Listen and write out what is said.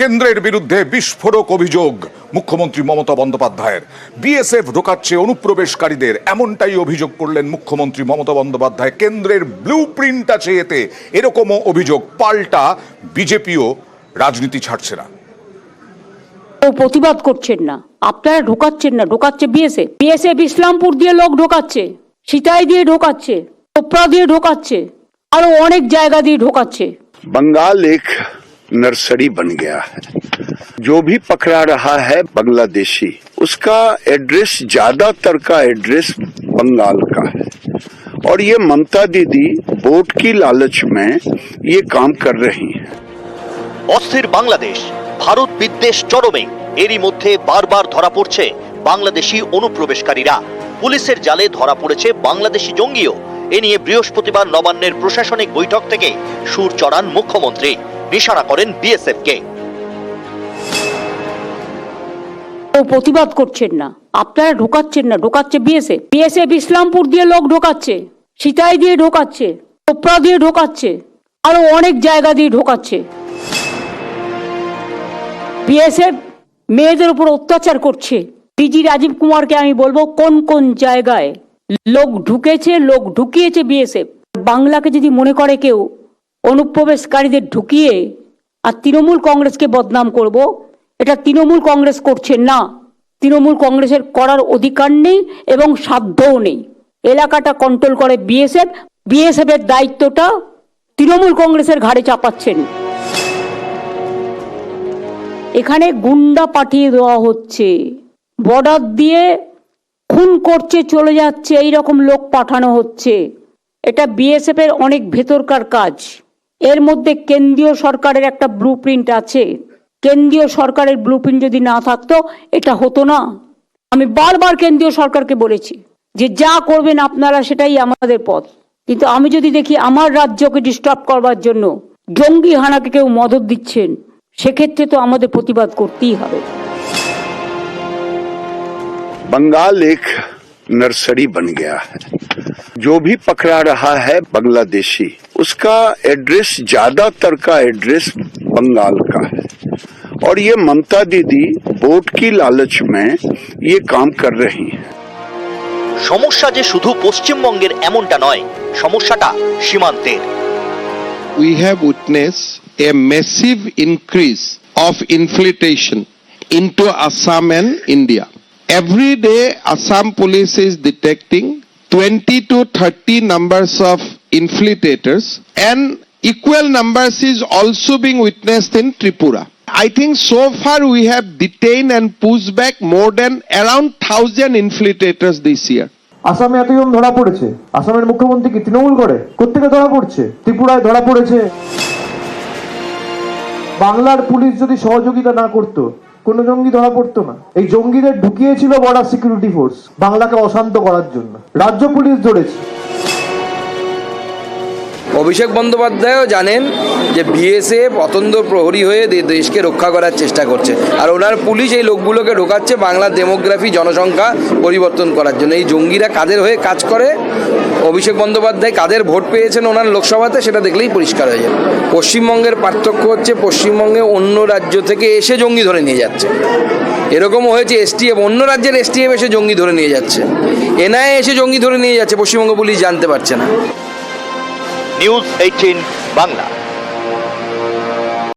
কেন্দ্রের বিরুদ্ধে বিস্ফোরক অভিযোগ মুখ্যমন্ত্রী মমতা বন্দ্যোপাধ্যায়ের। বিএসএফ ঢোকাচ্ছে অনুপ্রবেশকারীদের, এমনটাই অভিযোগ করলেন মুখ্যমন্ত্রী মমতা বন্দ্যোপাধ্যায়। কেন্দ্রের ব্লুপ্রিন্ট আছে এতে, এরকমও অভিযোগ। পাল্টা বিজেপিও রাজনীতি ছাড়ছে না। প্রতিবাদ করছেন না, আপনারা ঢোকাচ্ছেন না, ঢোকাচ্ছে বিএসএফ। বিএসএফ ইসলামপুর দিয়ে লোক ঢোকাচ্ছে, সিতাই দিয়ে ঢোকাচ্ছে, চোপড়া দিয়ে ঢোকাচ্ছে, আরো অনেক জায়গা দিয়ে ঢোকাচ্ছে। बंगाल एक नर्सरी बन गया है। जो भी पकड़ा रहा है बांग्लादेशी, उसका एड्रेस, ज्यादातर का एड्रेस बंगाल का है। और ये ममता दीदी वोट की लालच में ये काम कर रही हैं। অস্থির বাংলাদেশ, ভারত বিদ্বেষ চরমে। এরই মধ্যে বারবার ধরা পড়ছে বাংলাদেশি অনুপ্রবেশকারীরা। পুলিশের জালে ধরা পড়েছে বাংলাদেশি জঙ্গিও। এ নিয়ে বৃহস্পতিবার নবান্নের প্রশাসনিক বৈঠক থেকে সুর চড়ান মুখ্যমন্ত্রী, নিশানা করেন বিএসএফকে। প্রতিবাদ করছেন না, আপনারা ঢোকাচ্ছেন না, ঢোকাচ্ছে বিএসএফ। বিএসএফ ইসলামপুর দিয়ে লোক ঢোকাচ্ছে, সিতাই দিয়ে ঢোকাচ্ছে, চোপড়া দিয়ে ঢোকাচ্ছে, আরো অনেক জায়গা দিয়ে ঢোকাচ্ছে। বিএসএফ মেয়েদের উপর অত্যাচার করছে। ডিজি রাজীব কুমারকে আমি বলবো কোন কোন জায়গায় লোক ঢুকেছে, লোক ঢুকিয়েছে বিএসএফ। বাংলাকে যদি মনে করে কেউ অনুপ্রবেশকারীদের ঢুকিয়ে আর তৃণমূল কংগ্রেসকে বদনাম করব, এটা তৃণমূল কংগ্রেস করছেন না। তৃণমূল কংগ্রেসের করার অধিকার নেই এবং সাধ্যও নেই। এলাকাটা কন্ট্রোল করে বিএসএফ। বিএসএফ এর দায়িত্বটা তৃণমূল কংগ্রেসের ঘাড়ে চাপাচ্ছেন। এখানে গুন্ডা পাঠিয়ে দেওয়া হচ্ছে, বর্ডার দিয়ে খুন করছে, চলে যাচ্ছে, এইরকম লোক পাঠানো হচ্ছে। এটা বিএসএফ এর অনেক ভেতরকার কাজ। এর মধ্যে কেন্দ্রীয় সরকারের একটা ব্লুপ্রিন্ট আছে। কেন্দ্রীয় সরকারের ব্লুপ্রিন্ট যদি না থাকতো এটা হতো না। আমি বারবার কেন্দ্রীয় সরকারকে বলেছি যে যা করবেন আপনারা সেটাই আমাদের পথ। কিন্তু আমি যদি দেখি আমার রাজ্যকে ডিস্টার্ব করবার জন্য জঙ্গি হানাকে কেউ মদত দিচ্ছেন, সেক্ষেত্রে তো আমাদের প্রতিবাদ করতেই হবে। बंगाल एक नर्सरी बन गया है। जो भी पकड़ा रहा है बांग्लादेशी, उसका एड्रेस, ज्यादातर का एड्रेस बंगाल का है। और ये ममता दीदी वोट की लालच में ये काम कर रही हैं। সমস্যা যে শুধু পশ্চিমবঙ্গের এমনটা নয়, সমস্যাটা সীমান্তের। We have witnessed a massive increase of infiltration into Assam and India. Every day, Assam police is detecting 20 to 30 numbers of infiltrators, and equal numbers is also being witnessed in Tripura. I think so far we have detained and pushed back more than around 1,000 infiltrators this year. আসামে এতজন ধরা পড়েছে। আসামের মুখ্যমন্ত্রী কি তৃণমূল করে? কোত্থেকে ধরা পড়ছে? ত্রিপুরায় ধরা পড়েছে। বাংলার পুলিশ যদি সহযোগিতা না করতো, কোনো জঙ্গি ধরা পড়তো না। এই জঙ্গিদের ঢুকিয়েছিল বর্ডার সিকিউরিটি ফোর্স বাংলাকে অশান্ত করার জন্য। রাজ্য পুলিশ ধরেছে। অভিষেক বন্দ্যোপাধ্যায়ও জানেন যে বিএসএফ অতন্দ্র প্রহরী হয়ে দেশকে রক্ষা করার চেষ্টা করছে, আর ওনার পুলিশ এই লোকগুলোকে ঢোকাচ্ছে বাংলার ডেমোগ্রাফি, জনসংখ্যা পরিবর্তন করার জন্য। এই জঙ্গিরা কাদের হয়ে কাজ করে, অভিষেক বন্দ্যোপাধ্যায় কাদের ভোট পেয়েছেন ওনার লোকসভাতে, সেটা দেখলেই পরিষ্কার হয়ে যাবে। পশ্চিমবঙ্গের পার্থক্য হচ্ছে পশ্চিমবঙ্গে অন্য রাজ্য থেকে এসে জঙ্গি ধরে নিয়ে যাচ্ছে। এরকমও হয়েছে এসটিএফ, অন্য রাজ্যের এসটিএফ এসে জঙ্গি ধরে নিয়ে যাচ্ছে, এনআইএ এসে জঙ্গি ধরে নিয়ে যাচ্ছে, পশ্চিমবঙ্গ পুলিশ জানতে পারছে না। নিউজ 18 বাংলা।